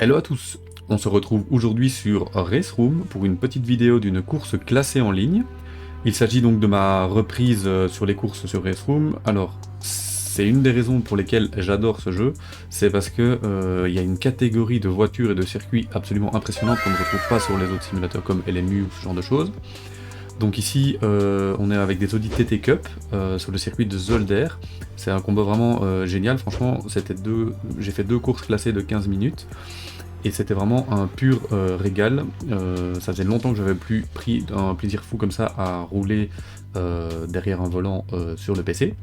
Hello à tous, on se retrouve aujourd'hui sur Raceroom pour une petite vidéo d'une course classée en ligne. Il s'agit donc de ma reprise sur les courses sur Raceroom. Alors, c'est une des raisons pour lesquelles j'adore ce jeu, c'est parce que il y a une catégorie de voitures et de circuits absolument impressionnante qu'on ne retrouve pas sur les autres simulateurs comme LMU ou ce genre de choses. Donc ici, on est avec des Audi TT Cup sur le circuit de Zolder. C'est un combo vraiment génial, franchement, j'ai fait deux courses classées de 15 minutes. Et c'était vraiment un pur régal. Ça faisait longtemps que j'avais plus pris un plaisir fou comme ça à rouler derrière un volant sur le PC.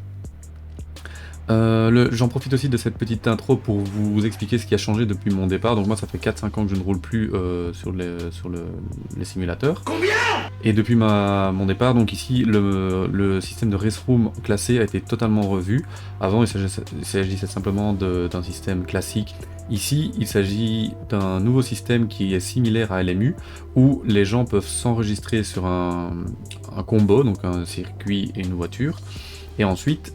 J'en profite aussi de cette petite intro pour vous expliquer ce qui a changé depuis mon départ. Donc moi ça fait 4-5 ans que je ne roule plus sur les simulateurs. Combien ? Et depuis mon départ, donc ici le système de Raceroom classé a été totalement revu. Avant il s'agissait simplement d'un système classique. Ici il s'agit d'un nouveau système qui est similaire à LMU, où les gens peuvent s'enregistrer sur un combo, donc un circuit et une voiture, et ensuite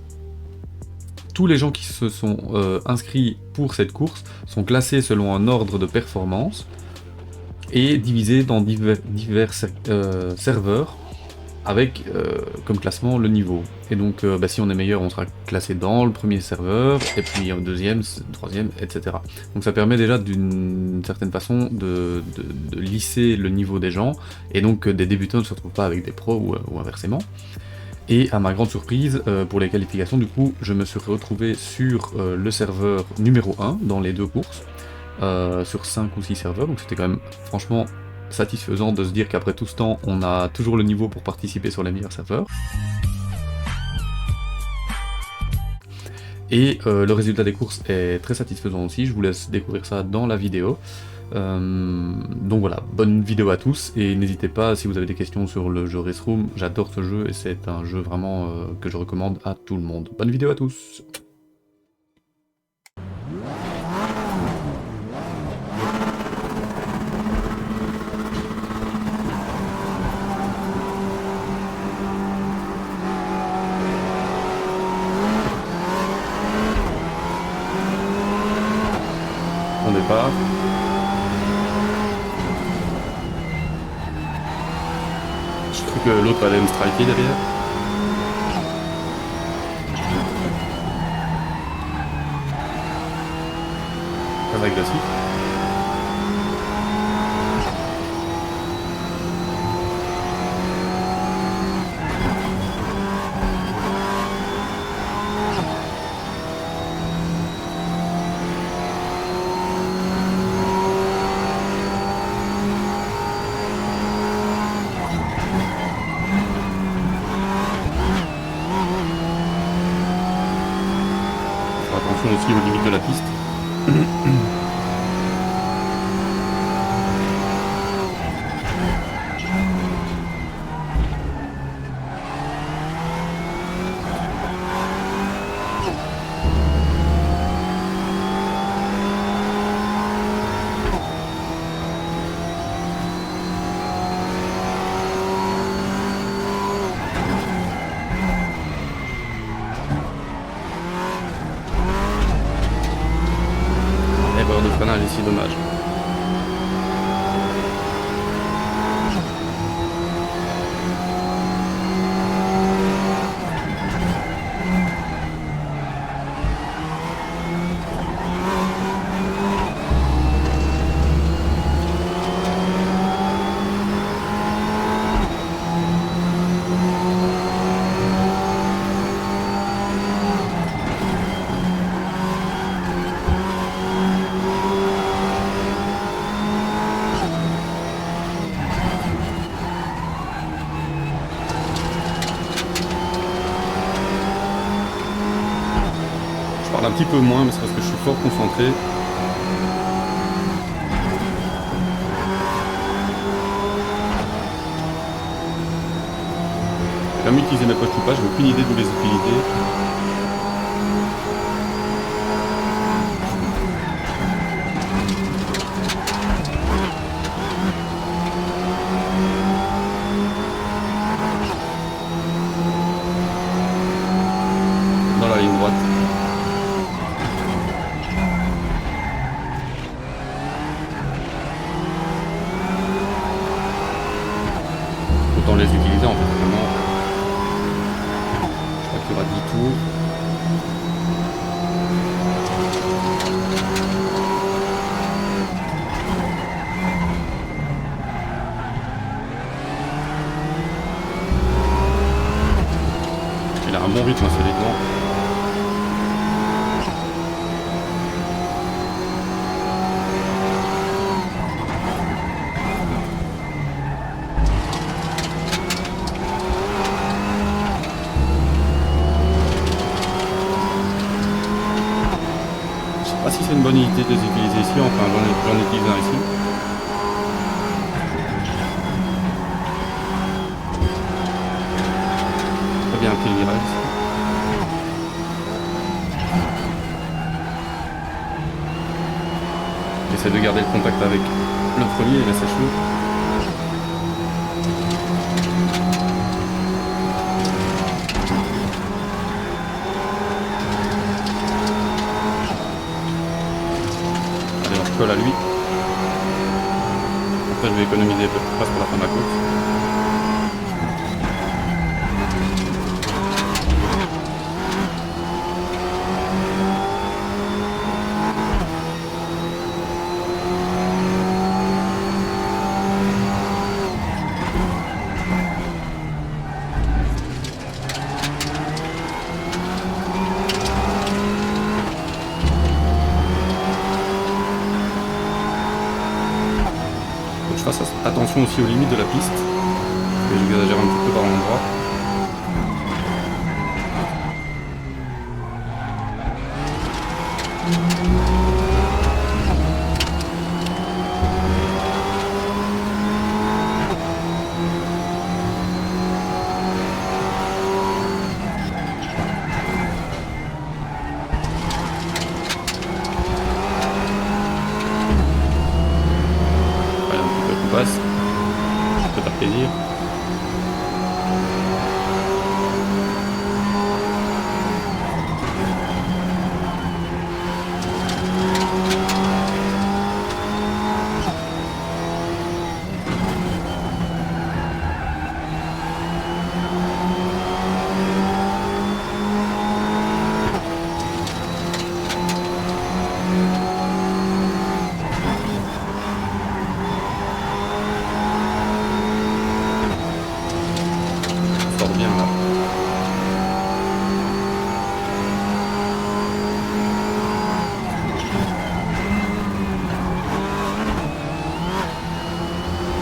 tous les gens qui se sont inscrits pour cette course sont classés selon un ordre de performance et divisés dans divers serveurs avec comme classement le niveau. Et donc si on est meilleur, on sera classé dans le premier serveur, et puis au deuxième, troisième, etc. Donc ça permet déjà d'une certaine façon de lisser le niveau des gens, et donc que des débutants ne se retrouvent pas avec des pros ou inversement. Et à ma grande surprise, pour les qualifications, du coup, je me suis retrouvé sur le serveur numéro 1 dans les deux courses, sur 5 ou 6 serveurs, donc c'était quand même franchement satisfaisant de se dire qu'après tout ce temps, on a toujours le niveau pour participer sur les meilleurs serveurs. Et le résultat des courses est très satisfaisant aussi, je vous laisse découvrir ça dans la vidéo. Donc voilà, bonne vidéo à tous, et n'hésitez pas si vous avez des questions sur le jeu Raceroom, j'adore ce jeu et c'est un jeu vraiment que je recommande à tout le monde. Bonne vidéo à tous. On départ. Je trouve que l'autre allait me striker derrière. Très agressif. Attention aussi aux limites de la piste. Erreur de freinage ici, dommage. Je parle un petit peu moins, mais c'est parce que je suis fort concentré. J'ai jamais utilisé ma poche ou pas, j'ai aucune idée d'où les utiliser. Dans la ligne droite. voiture à 10 tours. Il a un bon rythme solidement. Je sais pas si c'est une bonne idée de les utiliser ici, enfin j'en utilise un ici. Très bien pris le virage ici. J'essaie de garder le contact avec le premier et la sèche-l'eau. Allez, on se colle à lui. Après, je vais économiser un peu de place pour la fin de la course. Faut que je fasse attention aussi aux limites de la piste, parce que j'exagère un petit peu par l'endroit. Passe, ça peut faire plaisir. Bien là.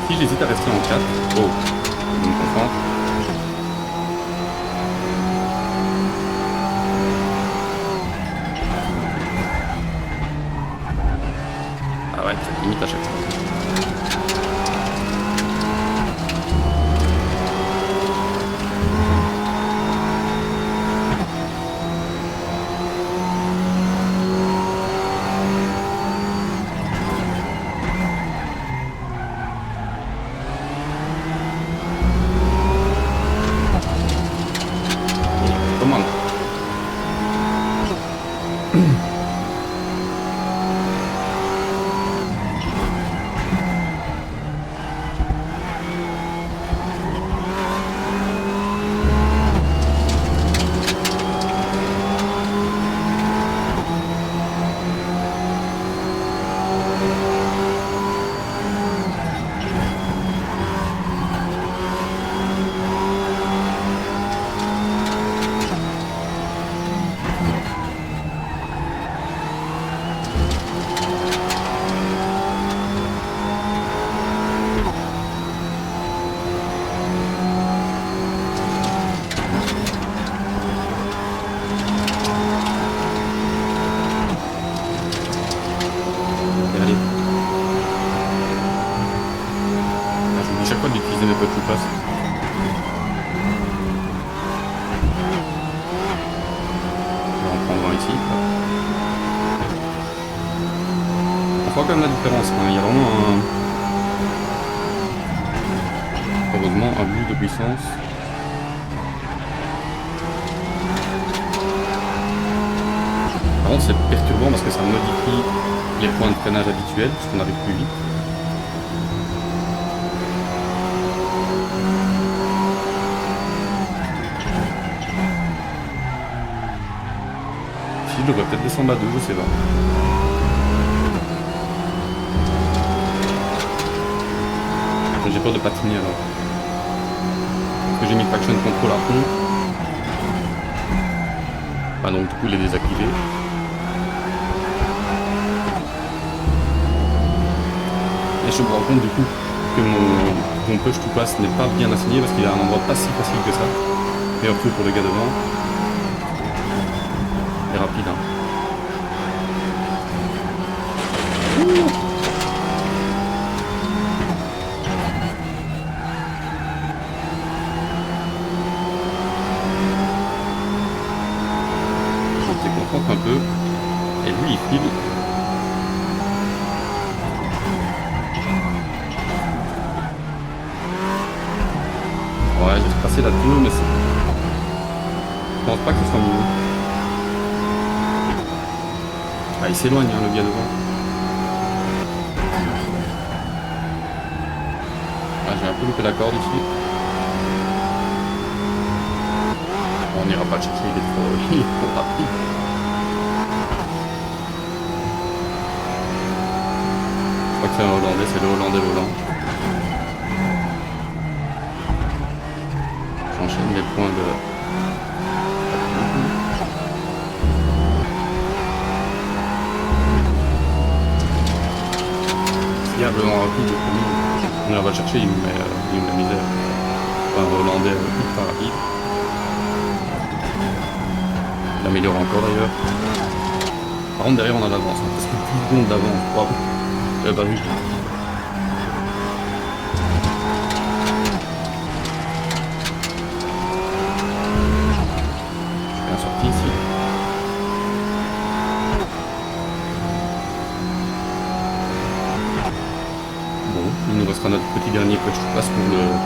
Si j'hésite à rester en 4, oh, je me concentre. Ah ouais, c'est limite à chaque fois. Commande. D'utiliser mes petits passes. Je vais en prendre un ici. On voit quand même la différence, hein. Il y a vraiment heureusement un bout de puissance. Par contre c'est perturbant parce que ça modifie les points de freinage habituels, parce qu'on arrive plus vite. je devrais peut-être descendre à 2, je sais pas. J'ai peur de patiner alors. Parce que j'ai mis Traction Control à fond. Ah donc du coup il est désactivé. Et je me rends compte du coup que mon push to pass n'est pas bien assigné parce qu'il est à un endroit pas si facile que ça. Meilleur truc pour le gars devant. Et rapide hein. Je me concentre un peu. Et lui il file. Ouais, j'ai passé la 2, mais c'est... Je pense pas que ce soit mieux. Ah, il s'éloigne, hein, le gars devant. Ah, j'ai un peu loupé la corde ici. On n'ira pas le chercher, il est trop rapide. Je crois que c'est un Hollandais, c'est le Hollandais volant. J'enchaîne les points de... Diablement rapide le premier. On va le chercher, il me met la misère. Enfin, un Hollandais ultra rapide. Il améliore encore d'ailleurs. Par contre derrière on a l'avance, hein, parce que 10 secondes d'avance. Waouh, j'avais pas vu. Je suis bien sorti ici. Bon, il nous restera notre petit dernier push to pass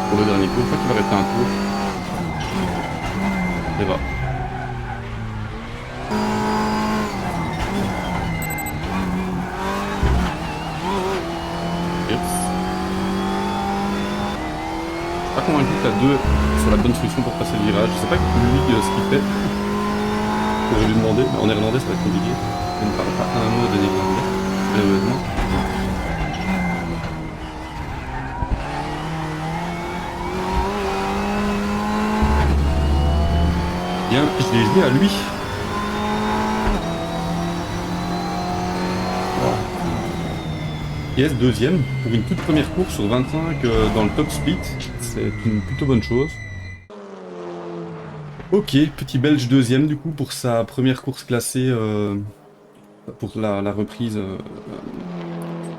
pour le dernier tour. Je crois qu'il va rester un tour. Et va. Pas convaincu que la 2 soit la bonne solution pour passer le virage. Je sais pas lui ce qu'il fait. J'aurais dû demander, mais en néerlandais ça va être compliqué. Je ne parle pas un mot de néerlandais, malheureusement. Bien, je l'ai joué à lui. Yes, deuxième pour une toute première course sur 25 dans le top split. C'est une plutôt bonne chose. Ok, petit Belge deuxième du coup pour sa première course classée pour la reprise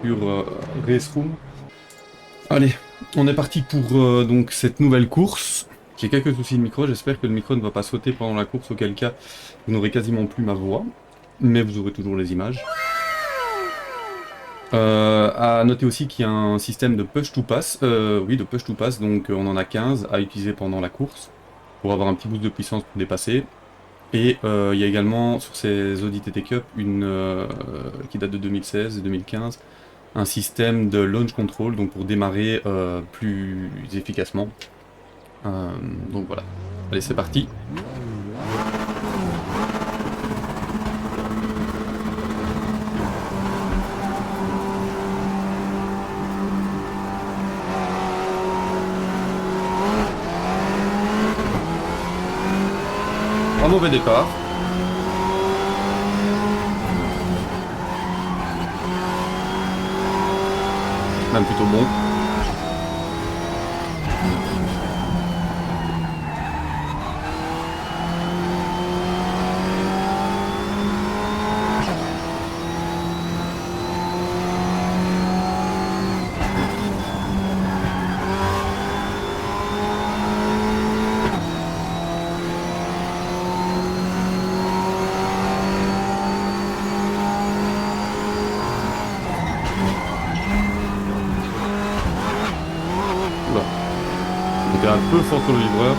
sur Race Room. Allez, on est parti pour donc cette nouvelle course. J'ai quelques soucis de micro, j'espère que le micro ne va pas sauter pendant la course, auquel cas vous n'aurez quasiment plus ma voix, mais vous aurez toujours les images. À noter aussi qu'il y a un système de push to pass, oui de push to pass, donc on en a 15 à utiliser pendant la course pour avoir un petit boost de puissance pour dépasser. Et il y a également sur ces Audi TT Cup une qui date de 2016 et 2015, un système de launch control, donc pour démarrer plus efficacement. Donc voilà, allez c'est parti. Un mauvais départ. Même plutôt bon. J'étais un peu fort sur le livreur.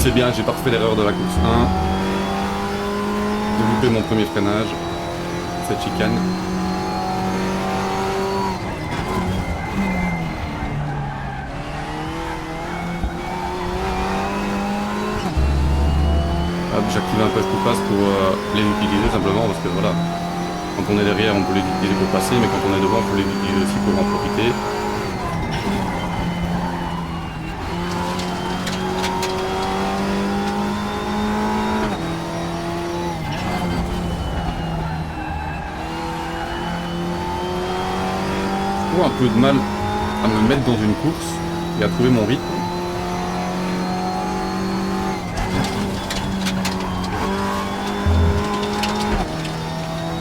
C'est bien, j'ai pas refait l'erreur de la course 1. J'ai loupé mon premier freinage. Cette chicane. J'active un peu tout passe pour les utiliser simplement parce que voilà, quand on est derrière on peut les utiliser pour passer, mais quand on est devant on peut les utiliser aussi pour en profiter. Je trouve un peu de mal à me mettre dans une course et à trouver mon rythme.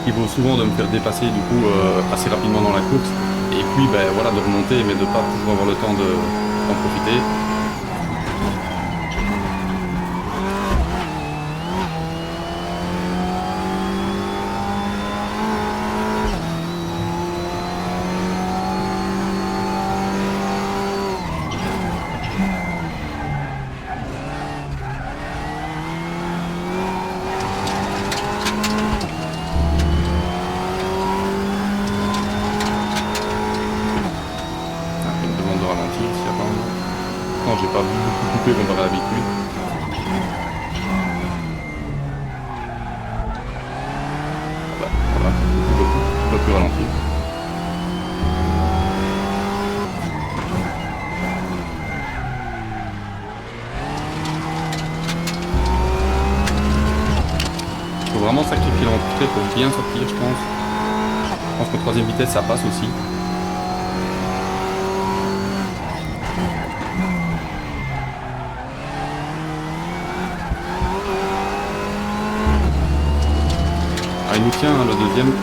Il vaut souvent de me faire dépasser du coup assez rapidement dans la course et puis ben, voilà, de remonter mais de pas toujours avoir le temps d'en profiter. Non, j'ai pas beaucoup coupé comparé à l'habitude. Bah, voilà, un peu plus ralenti. Il faut vraiment sacrifier l'entrée pour bien sortir, je pense. Je pense qu'en troisième vitesse, ça passe aussi. Ah, il nous tient, hein, le deuxième.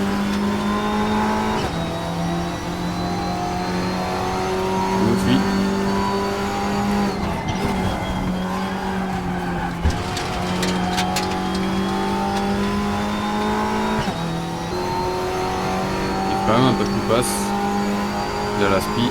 Il nous fuit. Il fait quand même un peu tout passe. De la spi.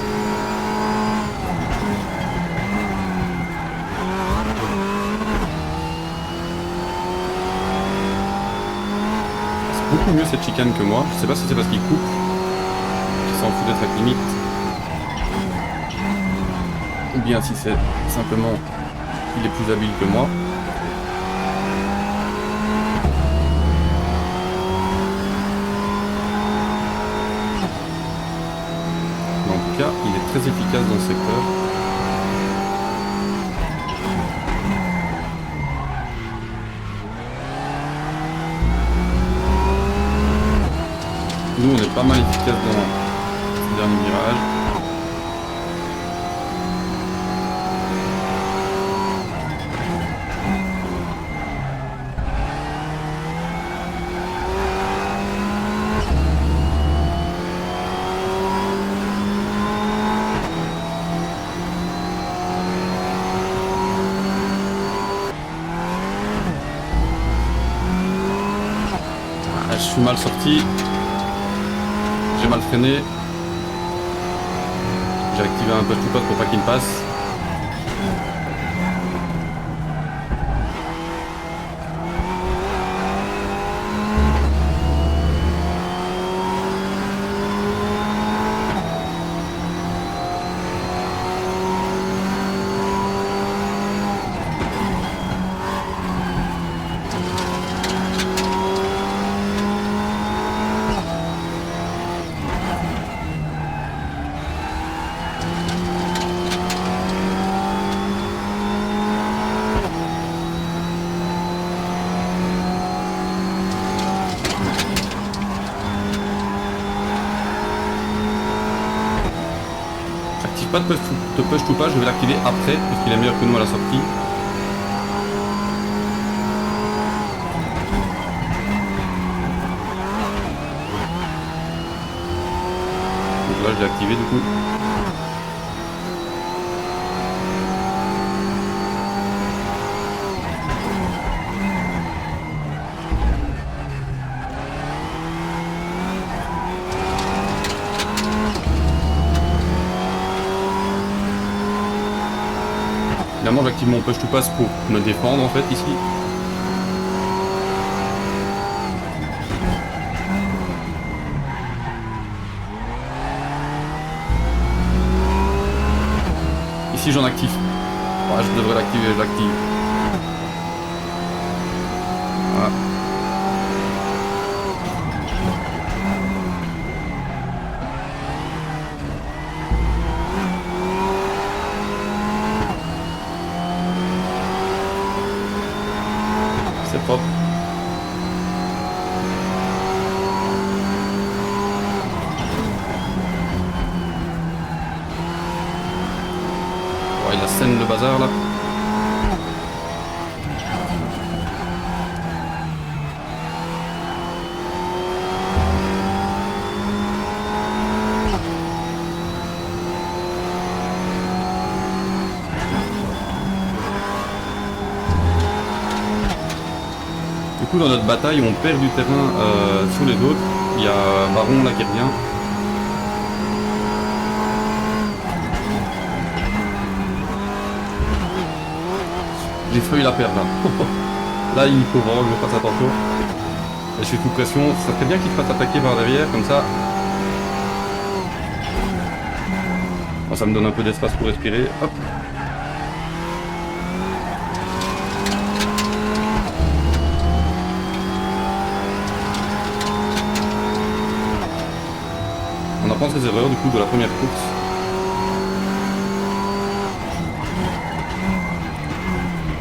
Beaucoup mieux cette chicane que moi. Je sais pas si c'est parce qu'il coupe, qu'il s'en fout d'être à limite, ou bien si c'est simplement qu'il est plus habile que moi. Mais en tout cas, il est très efficace dans ce secteur. Nous, on est pas mal efficace dans ce dernier virage. Ah, je suis mal sorti. J'ai mal freiné. J'ai activé un peu tout pote pour pas qu'il me passe. Pas de push to pas, je vais l'activer après parce qu'il est meilleur que nous à la sortie. Donc là je l'ai activé du coup. Généralement j'active mon push to pass pour me défendre en fait ici. Ici j'en active. Ouais, je devrais l'activer, je l'active. Voilà. C'est propre. Ouais, la scène, le bazar là. Du coup dans notre bataille on perd du terrain sur les autres. Il y a Baron là qui revient. J'ai failli la perdre là. Là il faut vraiment que je fasse attention. Je suis sous pression, ça serait bien qu'il se fasse attaquer par derrière comme ça. Bon, ça me donne un peu d'espace pour respirer. Hop. On apprend ses erreurs du coup de la première course.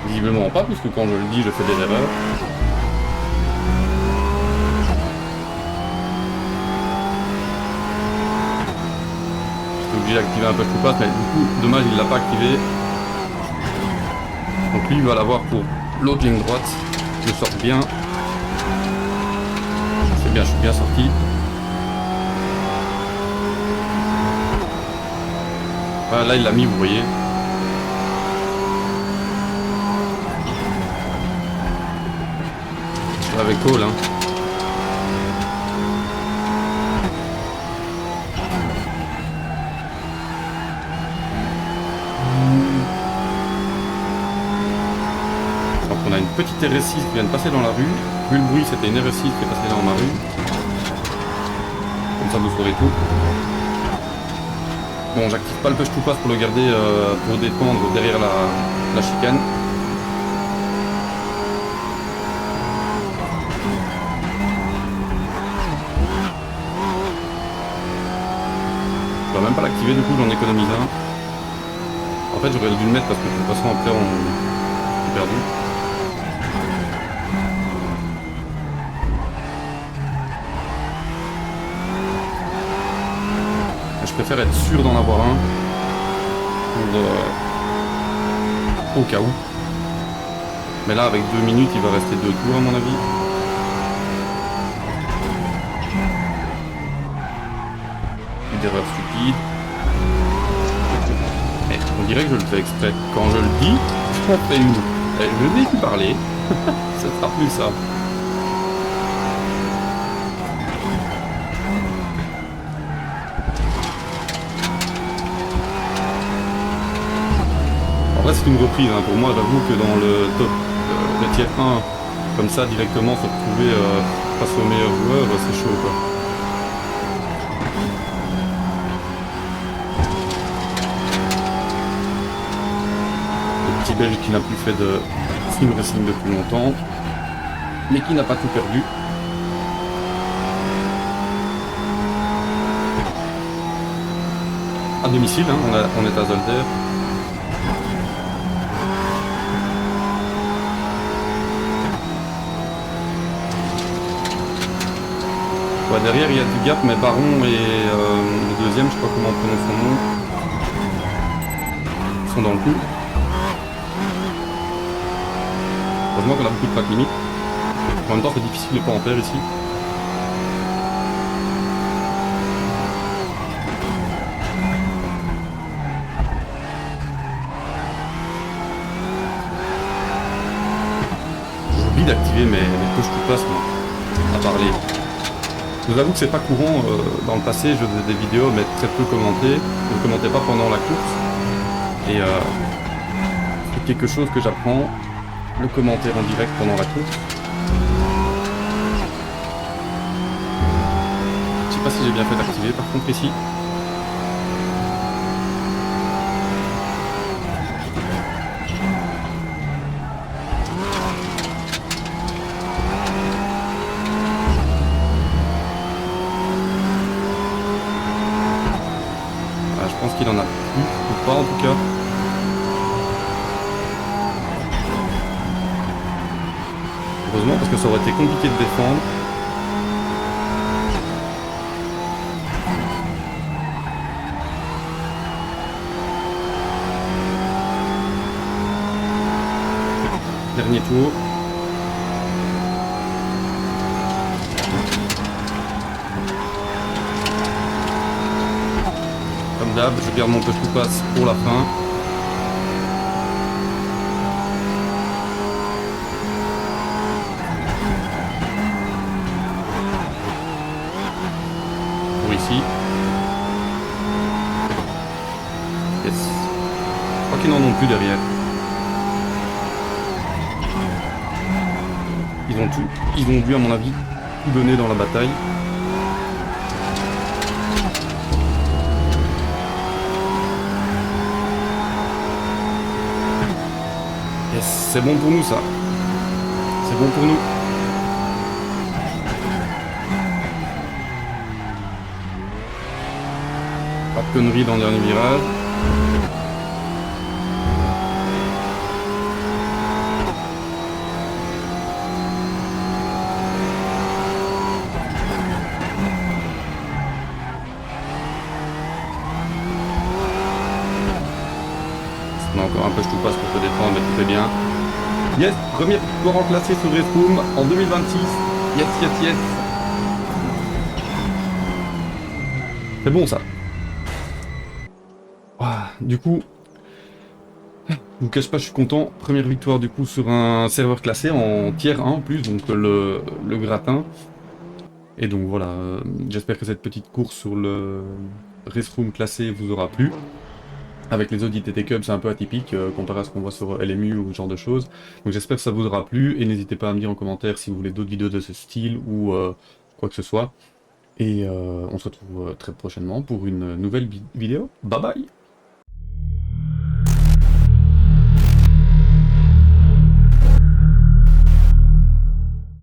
Visiblement pas, puisque quand je le dis, je fais des erreurs. J'étais obligé d'activer un peu tout passe, mais du coup, dommage, il l'a pas activé. Donc lui, il va l'avoir pour l'autre ligne droite. Je sors bien. C'est bien, je suis bien sorti. Voilà, là, il l'a mis, vous voyez. Avec Cole, hein. Donc on a une petite RS6 qui vient de passer dans la rue. Vu le bruit, c'était une RS6 qui est passée dans ma rue. Comme ça vous saurez tout. Bon, j'active pas le push to pass pour le garder pour détendre derrière la chicane. Je vais même pas l'activer, du coup j'en économise un. En fait j'aurais dû le mettre parce que de toute façon après on est perdu. Je préfère être sûr d'en avoir un pour, au cas où. Mais là avec 2 minutes il va rester 2 tours à mon avis. Une erreur stupide. Et on dirait que je le fais exprès. Quand je le dis, je fais une. Je n'ai plus parlé. Ce sera plus ça. En vrai c'est une reprise, hein. Pour moi j'avoue que dans le top, le tier 1, comme ça directement se retrouver face aux meilleurs joueurs, c'est chaud quoi. Le petit belge qui n'a plus fait de sim racing depuis longtemps, mais qui n'a pas tout perdu. À domicile, hein, on est à Zolder. Ouais, derrière il y a du gap, mais Baron et le deuxième, je sais pas comment on prononce son nom, ils sont dans le coup. Heureusement qu'on a beaucoup de plaques limites. En même temps c'est difficile de pas en faire ici. J'oublie d'activer mes push to pass moi, à parler. Je vous avoue que c'est pas courant, dans le passé je faisais des vidéos mais très peu commentées, je ne commentais pas pendant la course et du quelque chose que j'apprends, le commentaire en direct pendant la course. Je sais pas si j'ai bien fait d'activer par contre ici. Je pense qu'il en a plus, ou pas en tout cas. Heureusement parce que ça aurait été compliqué de défendre. Dernier tour. Comme d'hab, je garde mon push to pass pour la fin. Pour ici. Yes. Je crois qu'ils n'en ont plus derrière. Ils ont dû à mon avis tout donner dans la bataille. Yes, c'est bon pour nous ça. C'est bon pour nous. Pas de conneries dans le dernier virage. On a encore un peu tout passe pour te défendre, mais tout est bien. Yes, première victoire en classé sur Restroom en 2026. Yes, yes, yes. C'est bon ça. Du coup, je vous cache pas, je suis content. Première victoire du coup sur un serveur classé en tier 1 en plus, donc le gratin. Et donc voilà, j'espère que cette petite course sur le Restroom classé vous aura plu. Avec les autres ITT Cup, c'est un peu atypique comparé à ce qu'on voit sur LMU ou ce genre de choses. Donc j'espère que ça vous aura plu et n'hésitez pas à me dire en commentaire si vous voulez d'autres vidéos de ce style ou quoi que ce soit. Et on se retrouve très prochainement pour une nouvelle vidéo. Bye bye!